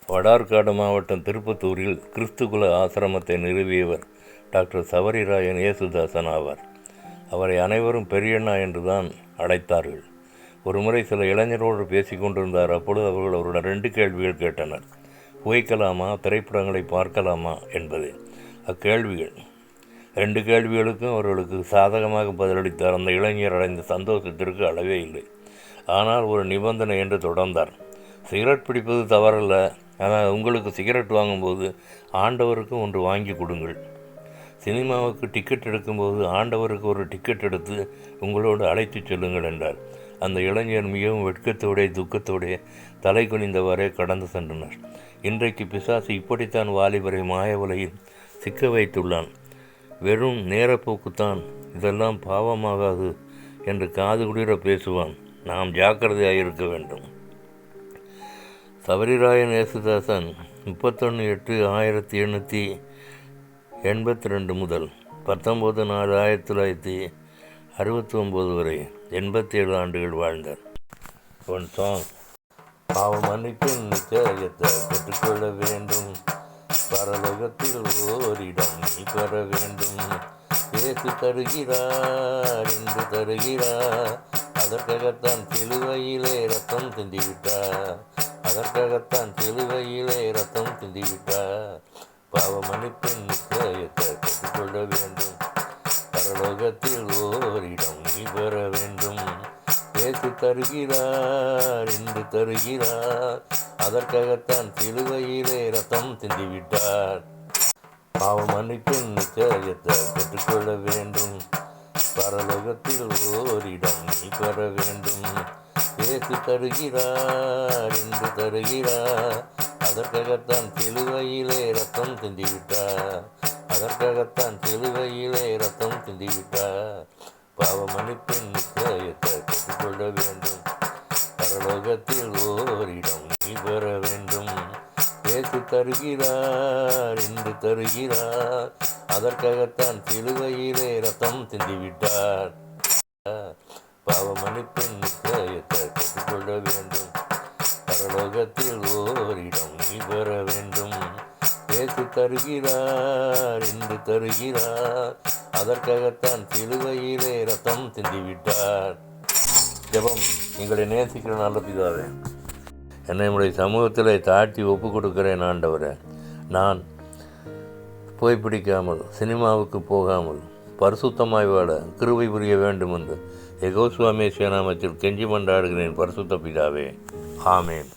வடார்காடு மாவட்டம் திருப்பத்தூரில் கிறிஸ்துகுல ஆசிரமத்தை நிறுவியவர் டாக்டர் சவரிராயன் ஏசுதாசன் ஆவார். அவரை அனைவரும் பெரியண்ணா என்றுதான் அழைத்தார்கள். ஒருமுறை சில இளைஞரோடு பேசி கொண்டிருந்தார். அப்பொழுது அவர்கள் அவருடன் 2 கேள்விகள் கேட்டனர். புகைக்கலாமா, திரைப்படங்களை பார்க்கலாமா என்பது. அக்கேள்விகள் 2 கேள்விகளுக்கும் அவர்களுக்கு சாதகமாக பதிலளித்தார். அந்த இளைஞர் அடைந்த சந்தோஷத்திற்கு அளவே இல்லை. ஆனால் ஒரு நிபந்தனை என்று தொடர்ந்தார். சிகரெட் பிடிப்பது தவறல்ல, ஆனால் உங்களுக்கு சிகரெட் வாங்கும்போது ஆண்டவருக்கு ஒன்று வாங்கி கொடுங்கள். சினிமாவுக்கு டிக்கெட் எடுக்கும்போது ஆண்டவருக்கு ஒரு டிக்கெட் எடுத்து உங்களோடு அழைத்து செல்லுங்கள் என்றார். அந்த இளைஞர் மிகவும் வெட்கத்தோடே துக்கத்தோடே தலை குனிந்தவாறே கடந்து சென்றனர். இன்றைக்கு பிசாசு இப்படித்தான் வாலிபரை மாயவலையில் சிக்க வைத்துள்ளான். வெறும் நேரப்போக்குத்தான், இதெல்லாம் பாவமாகாது என்று காது குளிர பேசுவான். நாம் ஜாக்கிரதையாக இருக்க வேண்டும். சவரிராயன் ஏசுதாசன் 31/8/1882 முதல் 19/4/1969 வரை 87 ஆண்டுகள் வாழ்ந்தார். One song. பாவம் மன்னிப்பின் நிச்சயத்தை பெற்றுக்கொள்ள வேண்டும், பரலோகத்தில் ஓரிடம் நீ பெற வேண்டும். இயேசு தருகிறார், இன்று தருகிறார், அதற்காகத்தான் சிலுவையிலே ரத்தம் சிந்திவிட்டார், அதற்காகத்தான் சிலுவையிலே ரத்தம் சிந்திவிட்டார். பாவ மன்னிப்பின் நிச்சயத்தை பெற்றுக்கொள்ள வேண்டும், பரலோகத்தில் ஓரிடம் நீ பெற வேண்டும். இயேசு தருகிறார், இன்று தருகிறார், அதற்காகத்தான் சிலுவையிலே ரத்தம் சிந்திவிட்டார். பாவ மன்னிப்பின் நிச்சயத்தை பெற்றுக்கொள்ள வேண்டும், பரலோகத்தில் ஓரிடம் நீ பெற வேண்டும். இயேசு தருகிறார், இன்று தருகிறார், அதற்காகத்தான் சிலுவையிலே ரத்தம் சிந்திவிட்டார், அதற்காகத்தான் சிலுவையிலே ரத்தம் சிந்திவிட்டார். பாவ மன்னிப்பின் நிச்சயத்தை பெற்றுக்கொள்ள வேண்டும், பரலோகத்தில் ஓரிடம் நீ பெற வேண்டும். இயேசு தருகிறார், இன்று தருகிறார், அதற்காகத்தான் சிலுவையிலே ரத்தம் சிந்திவிட்டார். பாவ மன்னிப்பின் நிச்சயத்தை பெற்றுக்கொள்ள வேண்டும், பரலோகத்தில் ஓரிடம் நீ பெற வேண்டும். இயேசு தருகிறார், இன்று தருகிறார், அதற்காகத்தான் சிலுவையிலே ரத்தம் சிந்திவிட்டார். ஜெபம். எங்களை நேசிக்கிற நல்ல பிதாவே, என்னை உடைய சமூகத்தில் தாழ்த்தி ஒப்பு கொடுக்கிறேன் ஆண்டவரே. நான் புகைப்பிடிக்காமல், சினிமாவுக்கு போகாமல், பரிசுத்தமாய் வாழ கிருபை புரிய வேண்டும் என்று யெகோவா நாமத்தில் கெஞ்சி மன்றாடுகிறேன் பரிசுத்த பிதாவே. ஆமென்.